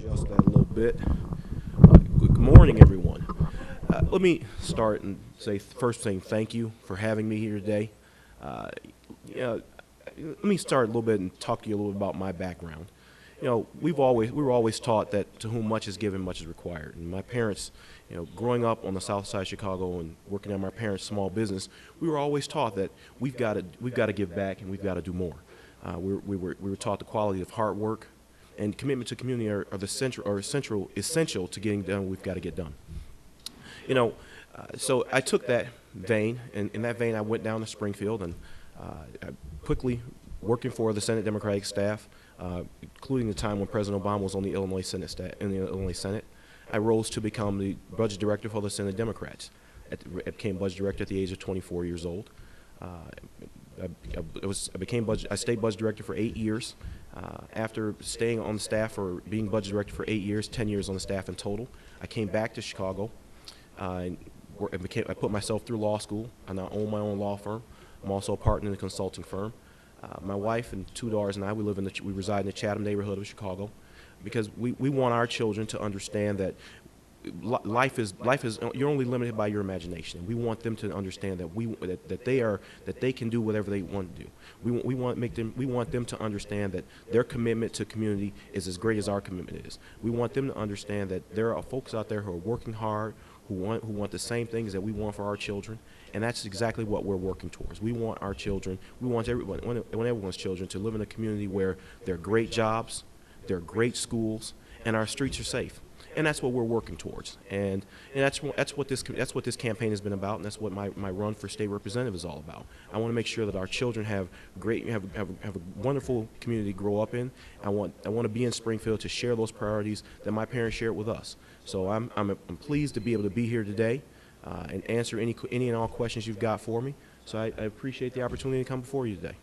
adjust that a little bit. Good morning, everyone. Let me start and say first saying thank you for having me here today. Uh, yeah, Let me start a little bit and talk to you a little bit about my background. We were always taught that to whom much is given, much is required. And my parents, growing up on the south side of Chicago and working at my parents' small business, we were always taught that we've got to give back and we've got to do more. We were taught the quality of hard work and commitment to community are essential to getting done what we've got to get done. You know, so I took that vein, and in that vein, I went down to Springfield and I quickly working for the Senate Democratic staff, including the time when President Obama was on the Illinois Senate in the Illinois Senate. I rose to become the budget director for the Senate Democrats. I became budget director at the age of 24 years old. Uh, I stayed budget director for 8 years. After staying on the staff or being budget director for 8 years, 10 years on the staff in total, I came back to Chicago. And I put myself through law school. I now own my own law firm. I'm also a partner in a consulting firm. My wife and two daughters and I, we reside in the Chatham neighborhood of Chicago, because we want our children to understand that life is you're only limited by your imagination. We want them to understand that they can do whatever they want to do. We want them to understand that their commitment to community is as great as our commitment is. We want them to understand that there are folks out there who are working hard, who want the same things that we want for our children, and that's exactly what we're working towards. We want our children, we want everyone's children to live in a community where there are great jobs, there are great schools, and our streets are safe. And that's what we're working towards, and that's what this campaign has been about, and that's what my run for state representative is all about. I want to make sure that our children have a wonderful community to grow up in. I want to be in Springfield to share those priorities that my parents shared with us. So I'm pleased to be able to be here today and answer any and all questions you've got for me. So I appreciate the opportunity to come before you today.